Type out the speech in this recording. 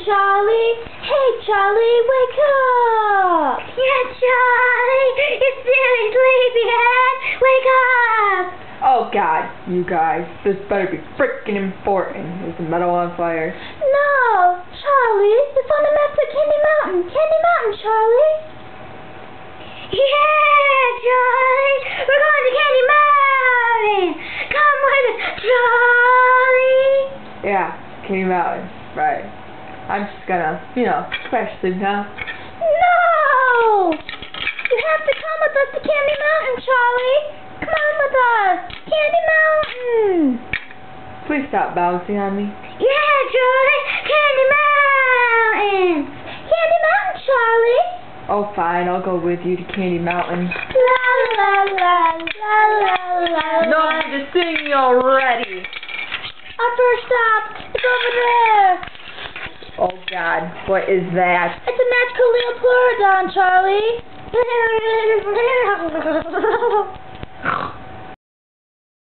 Charlie. Hey, Charlie, wake up. Yeah, Charlie. You're still sleepyhead. Wake up. Oh God, you guys, this better be freaking important. Is the metal on fire? No, Charlie, it's on the map to Candy Mountain. Candy Mountain, Charlie. Yeah, Charlie, we're going to Candy Mountain. Come with us, Charlie. Yeah, Candy Mountain, right. I'm just gonna, crash sleep now. No! You have to come with us to Candy Mountain, Charlie. Come on with us. Candy Mountain. Please stop bouncing on me. Yeah, Charlie. Candy Mountain. Candy Mountain, Charlie. Oh, fine, I'll go with you to Candy Mountain. La la la la la la. No need to sing already. Our first stop is over there. Oh God, what is that? It's a magical Leopolodon, Charlie.